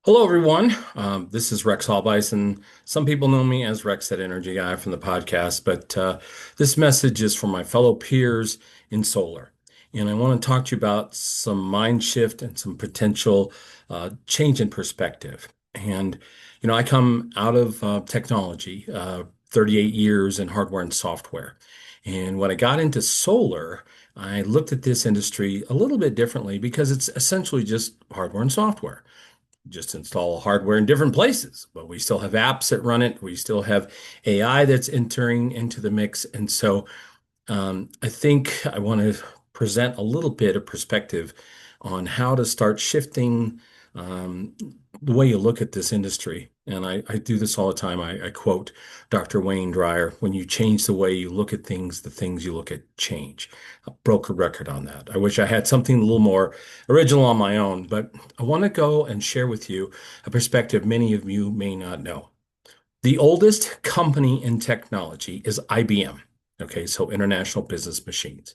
Hello, everyone. This is Rex Hallbeiss, and some people know me as Rex that Energy Guy from the podcast, but this message is for my fellow peers in solar. And I want to talk to you about some mind shift and some potential change in perspective. I come out of technology, 38 years in hardware and software. And when I got into solar, I looked at this industry a little bit differently because it's essentially just hardware and software, just install hardware in different places, but we still have apps that run it. We still have AI that's entering into the mix. And so I think I want to present a little bit of perspective on how to start shifting um, the way you look at this industry. And I do this all the time. I quote Dr. Wayne Dyer, when you change the way you look at things, the things you look at change. I broke a record on that. I wish I had something a little more original on my own, but I want to go and share with you a perspective many of you may not know. The oldest company in technology is IBM. Okay, so International Business Machines.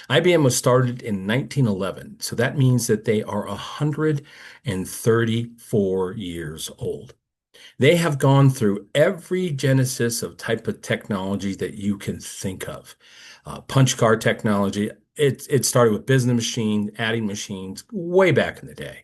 IBM was started in 1911, so that means that they are 134 years old. They have gone through every genesis of type of technology that you can think of. Punch card technology, it started with business machine, adding machines way back in the day.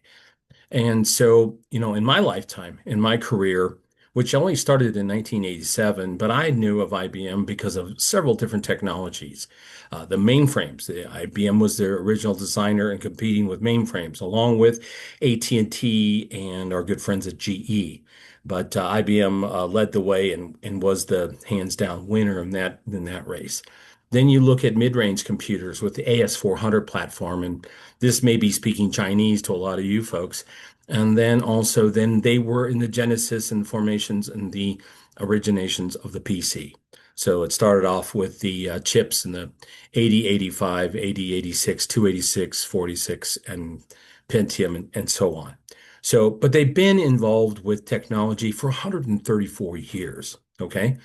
And so, in my lifetime, in my career, which only started in 1987, but I knew of IBM because of several different technologies. The mainframes, IBM was their original designer and competing with mainframes, along with AT&T and our good friends at GE. But IBM led the way and was the hands down winner in that race. Then you look at mid-range computers with the AS400 platform, and this may be speaking Chinese to a lot of you folks. And then also, then they were in the genesis and formations and the originations of the PC. So it started off with the chips in the 8085, 8086, 286, 46, and Pentium, and so on. So, but they've been involved with technology for 134 years. Okay.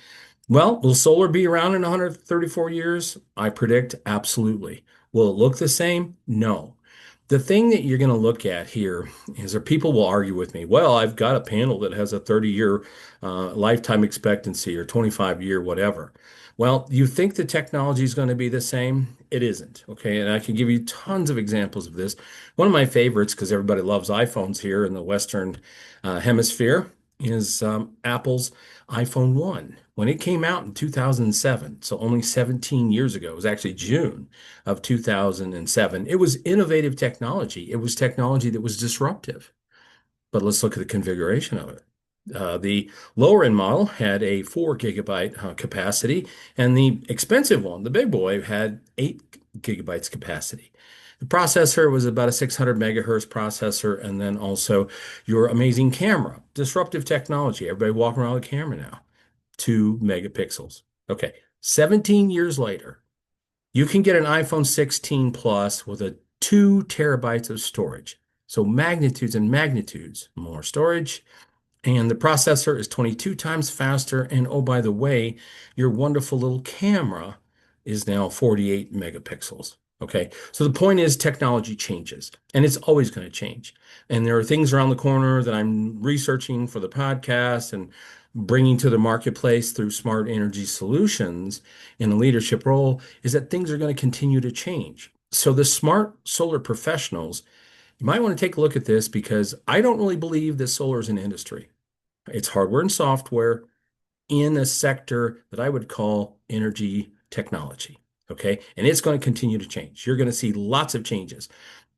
Well, will solar be around in 134 years? I predict absolutely. Will it look the same? No. The thing that you're going to look at here is that people will argue with me, well, I've got a panel that has a 30-year lifetime expectancy or 25-year whatever. Well, you think the technology is going to be the same? It isn't. Okay. And I can give you tons of examples of this. One of my favorites, because everybody loves iPhones here in the Western hemisphere, is Apple's iPhone 1. When it came out in 2007, so only 17 years ago, it was actually June of 2007. It was innovative technology. It was technology that was disruptive. But let's look at the configuration of it. The lower end model had a 4 GB capacity, and the expensive one, the big boy, had 8 GB capacity. The processor was about a 600 megahertz processor, and then also your amazing camera, disruptive technology. Everybody walking around with a camera now, 2 megapixels. Okay, 17 years later, you can get an iPhone 16 Plus with a 2 terabytes of storage. So magnitudes and magnitudes more storage. And the processor is 22 times faster. And oh, by the way, your wonderful little camera is now 48 megapixels. Okay. So the point is technology changes and it's always going to change. And there are things around the corner that I'm researching for the podcast and bringing to the marketplace through smart energy solutions in a leadership role is that things are going to continue to change. So the smart solar professionals, you might want to take a look at this because I don't really believe that solar is an industry. It's hardware and software in a sector that I would call energy technology. Okay. And it's going to continue to change. You're going to see lots of changes.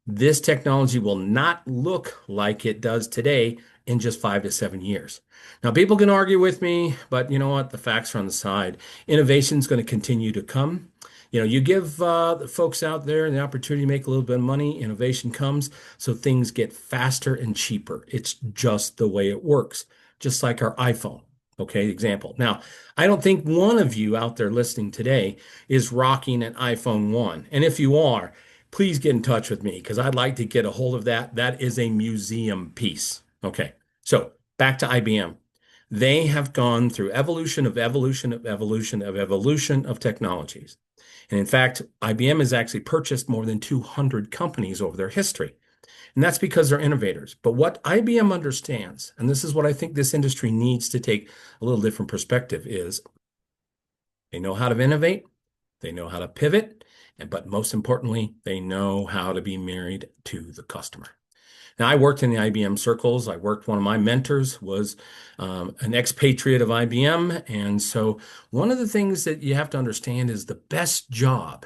This technology will not look like it does today in just 5 to 7 years. Now, people can argue with me, but you know what? The facts are on the side. Innovation is going to continue to come. You give the folks out there the opportunity to make a little bit of money, innovation comes, so things get faster and cheaper. It's just the way it works, just like our iPhone. Okay, example. Now, I don't think one of you out there listening today is rocking an iPhone 1. And if you are, please get in touch with me because I'd like to get a hold of that. That is a museum piece. Okay, so back to IBM. They have gone through evolution of evolution of evolution of evolution of technologies. And in fact, IBM has actually purchased more than 200 companies over their history. And that's because they're innovators. But what IBM understands, and this is what I think this industry needs to take a little different perspective, is they know how to innovate, they know how to pivot, and but most importantly, they know how to be married to the customer. Now, I worked in the IBM circles. I worked, one of my mentors was an expatriate of IBM. And so one of the things that you have to understand is the best job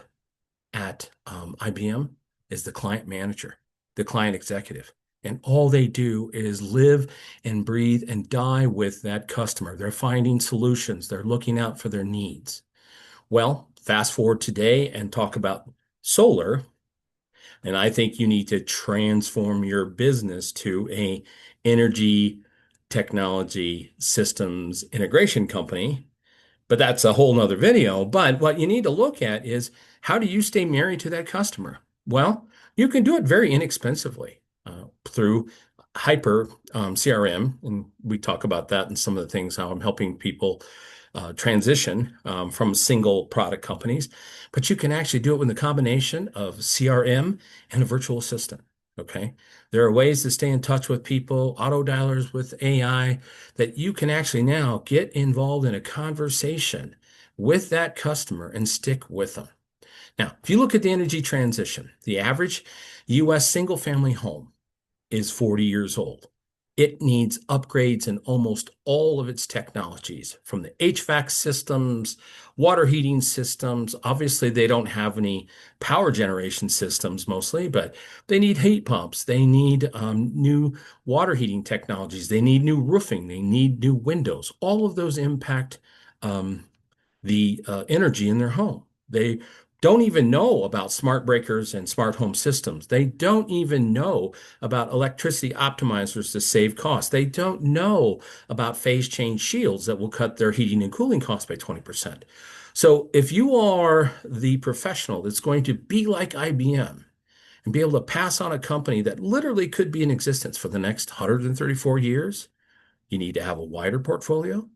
at IBM is the client manager, the client executive. And all they do is live and breathe and die with that customer. They're finding solutions. They're looking out for their needs. Well, fast forward today and talk about solar. And I think you need to transform your business to a energy technology systems integration company, but that's a whole nother video. But what you need to look at is, how do you stay married to that customer? Well, you can do it very inexpensively through hyper CRM. And we talk about that and some of the things, how I'm helping people transition from single product companies. But you can actually do it with a combination of CRM and a virtual assistant. Okay. There are ways to stay in touch with people, auto dialers with AI, that you can actually now get involved in a conversation with that customer and stick with them. Now, if you look at the energy transition, the average US single family home is 40 years old. It needs upgrades in almost all of its technologies, from the HVAC systems, water heating systems. Obviously, they don't have any power generation systems mostly, but they need heat pumps. They need new water heating technologies. They need new roofing. They need new windows. All of those impact the energy in their home. They don't even know about smart breakers and smart home systems. They don't even know about electricity optimizers to save costs. They don't know about phase change shields that will cut their heating and cooling costs by 20%. So if you are the professional that's going to be like IBM and be able to pass on a company that literally could be in existence for the next 134 years, you need to have a wider portfolio.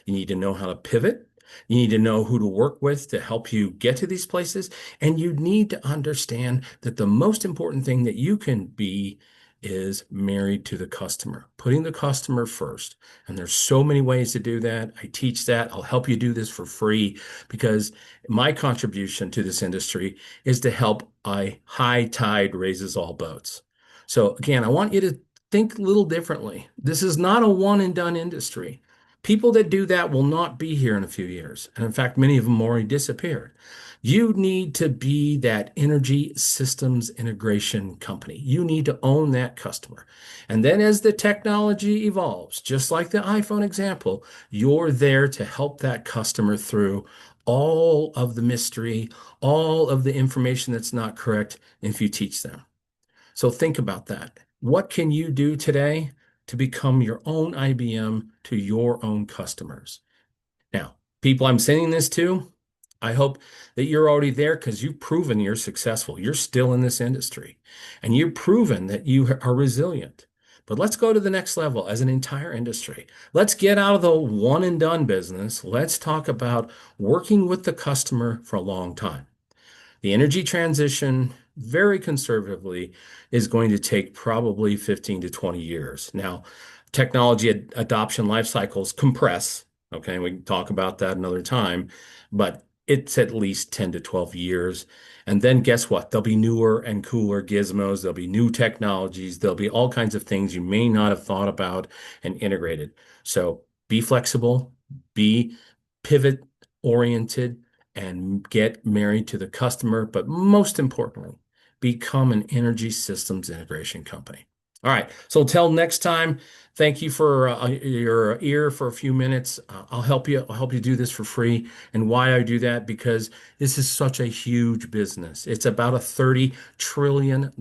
You need to know how to pivot. You need to know who to work with to help you get to these places. And you need to understand that the most important thing that you can be is married to the customer, putting the customer first. And there's so many ways to do that. I teach that. I'll help you do this for free, because my contribution to this industry is to help a high tide raises all boats. So again, I want you to think a little differently. This is not a one and done industry. People that do that will not be here in a few years. And in fact, many of them already disappeared. You need to be that energy systems integration company. You need to own that customer. And then as the technology evolves, just like the iPhone example, you're there to help that customer through all of the mystery, all of the information that's not correct, if you teach them. So think about that. What can you do today to become your own IBM to your own customers? Now, people I'm sending this to, I hope that you're already there, because you've proven you're successful. You're still in this industry and you've proven that you are resilient. But let's go to the next level as an entire industry. Let's get out of the one and done business. Let's talk about working with the customer for a long time. The energy transition, very conservatively, is going to take probably 15 to 20 years. Now, technology adoption life cycles compress. Okay, we can talk about that another time, but it's at least 10 to 12 years. And then guess what? There'll be newer and cooler gizmos. There'll be new technologies. There'll be all kinds of things you may not have thought about and integrated. So be flexible, be pivot oriented, and get married to the customer. But most importantly, become an energy systems integration company. All right. So until next time, thank you for your ear for a few minutes. I'll help you. I'll help you do this for free. And why I do that? Because this is such a huge business. It's about a $30 trillion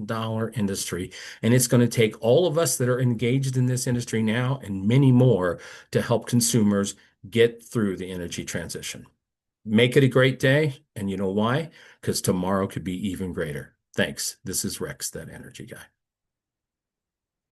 industry. And it's going to take all of us that are engaged in this industry now and many more to help consumers get through the energy transition. Make it a great day. And you know why? Because tomorrow could be even greater. Thanks. This is Rex, that energy guy.